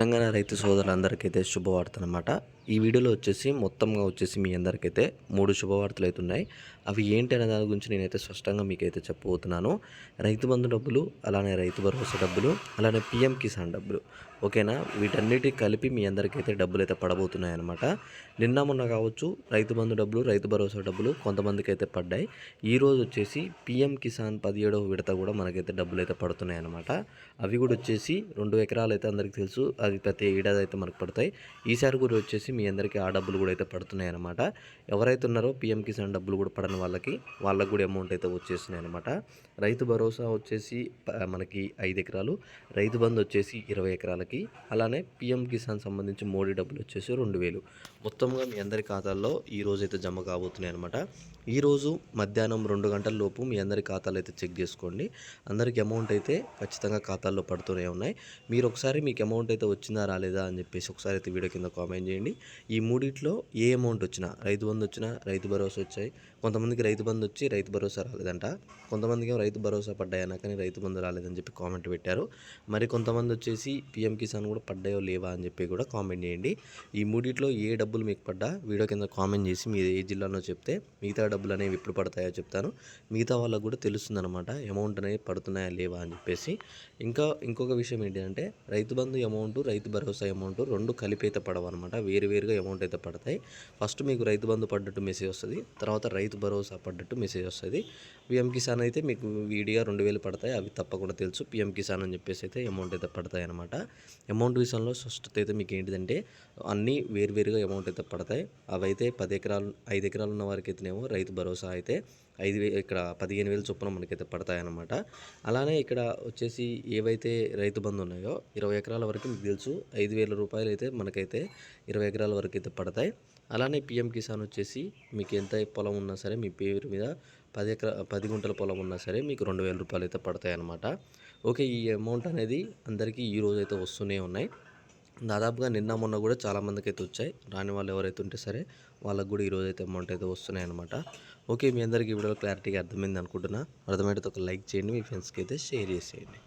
తెలంగాణ రైతు సోదరులందరికైతే శుభవార్త అనమాట. ఈ వీడియోలో మొత్తంగా మీ అందరికైతే 3 శుభవార్తలు అయితే ఉన్నాయి. అవి ఏంటి అనే దాని గురించి నేనైతే స్పష్టంగా మీకైతే చెప్పబోతున్నాను. రైతు బంధు డబ్బులు, అలానే రైతు భరోసా డబ్బులు, అలానే పీఎం కిసాన్ డబ్బులు. ఓకేనా? వీటన్నిటికి కలిపి మీ అందరికైతే డబ్బులైతే పడబోతున్నాయన్నమాట. నిన్న మొన్న కావచ్చు రైతు బంధు డబ్బులు, రైతు భరోసా డబ్బులు కొంతమందికైతే పడ్డాయి. ఈరోజు పీఎం కిసాన్ 17వ విడత కూడా మనకైతే డబ్బులైతే పడుతున్నాయన్నమాట. అవి కూడా 2 ఎకరాలు అయితే అందరికీ తెలుసు. అది ప్రతి ఏడాది అయితే మనకు పడతాయి. ఈసారి కూడా మీ అందరికీ ఆ డబ్బులు కూడా అయితే పడుతున్నాయి అనమాట. ఎవరైతే ఉన్నారో పీఎం కిసాన్ డబ్బులు కూడా పడని వాళ్ళకి కూడా అమౌంట్ అయితే వచ్చేసినాయి అనమాట. రైతు భరోసా మనకి 5 ఎకరాలు, రైతు బంధు 20 ఎకరాలకి, అలానే పీఎం కిసాన్ సంబంధించి మోడీ డబ్బులు 2,000 మొత్తంగా మీ అందరి ఖాతాల్లో ఈ రోజు అయితే జమ కాబోతున్నాయి అనమాట. ఈరోజు మధ్యాహ్నం 2 గంటల లోపు మీ అందరి ఖాతాలు అయితే చెక్ చేసుకోండి. అందరికి అమౌంట్ అయితే ఖచ్చితంగా ఖాతాల్లో పడుతూనే ఉన్నాయి. మీరు ఒకసారి మీకు అమౌంట్ అయితే వచ్చిందా రాలేదా అని చెప్పేసి ఒకసారి అయితే వీడియో కింద కామెంట్ చేయండి. ఈ మూడిట్లో ఏ అమౌంట్ వచ్చినా, రైతు బంధు వచ్చినా, రైతు భరోసా వచ్చాయి. కొంతమందికి రైతు బంధు వచ్చి రైతు భరోసా రాలేదంట. కొంతమందికి రైతు భరోసా పడ్డాయన్నా కానీ రైతు బంధు రాలేదని చెప్పి కామెంట్ పెట్టారు. మరి కొంతమంది పీఎం కిసాన్ కూడా పడ్డాయో లేవా అని చెప్పి కూడా కామెంట్ చేయండి. ఈ మూడిట్లో ఏ డబ్బులు మీకు పడ్డా వీడియో కింద కామెంట్ చేసి మీరు ఏ జిల్లాలో చెప్తే మిగతా డబ్బులు అనేవి ఎప్పుడు పడతాయో చెప్తాను. మిగతా వాళ్ళకు కూడా తెలుస్తుందన్నమాట అమౌంట్ అనేవి పడుతున్నాయా లేవా అని చెప్పేసి. ఇంకొక విషయం ఏంటంటే రైతు బంధు అమౌంట్, రైతు భరోసా అమౌంట్ 2 కలిపి అయితే పడవన్నమాట. వేరువేరుగా అమౌంట్ అయితే పడతాయి. ఫస్ట్ మీకు రైతు బంధు పడ్డట్టు మెసేజ్ వస్తుంది. తర్వాత రైతు భరోసా పడ్డట్టు మెసేజ్ వస్తుంది. పీఎం కిసాన్ అయితే మీకు విడిగా 2,000 పడతాయి. అవి తప్పకుండా తెలుసు. పీఎం కిసాన్ అని చెప్పేసి అయితే అమౌంట్ అయితే పడతాయి అనమాట. అమౌంట్ విషయంలో స్పష్టత అయితే మీకు ఏంటిదంటే అన్నీ వేరువేరుగా అమౌంట్ అయితే పడతాయి. అవైతే 5 ఎకరాలు ఉన్న వారికి అయితేనేమో రైతు భరోసా అయితే 5,000, ఇక్కడ 15,000 చొప్పున మనకైతే పడతాయన్నమాట. అలానే ఇక్కడ ఏవైతే రైతు బంధు ఉన్నాయో 20 ఎకరాల వరకు మీకు తెలుసు 5,000 అయితే మనకైతే 20 ఎకరాల వరకు అయితే పడతాయి. అలానే పీఎం కిసాన్ మీకు ఎంత పొలం ఉన్నా సరే మీ పేరు మీద 10 గుంటల పొలం ఉన్నా సరే మీకు 2,000 అయితే పడతాయి అన్నమాట. ఓకే, ఈ అమౌంట్ అనేది అందరికీ ఈ రోజు అయితే వస్తూనే ఉన్నాయి. దాదాపుగా నిన్న మొన్న కూడా చాలామందికి అయితే వచ్చాయి. రాని వాళ్ళు ఎవరైతే ఉంటే సరే వాళ్ళకు కూడా ఈరోజు అయితే అమౌంట్ అయితే వస్తున్నాయి అనమాట. ఓకే, మీ అందరికీ ఈ వీడియోలో క్లారిటీగా అర్థమైంది అనుకుంటున్నా. అర్థమైతే ఒక లైక్ చేయండి, మీ ఫ్రెండ్స్కి అయితే షేర్ చేసేయండి.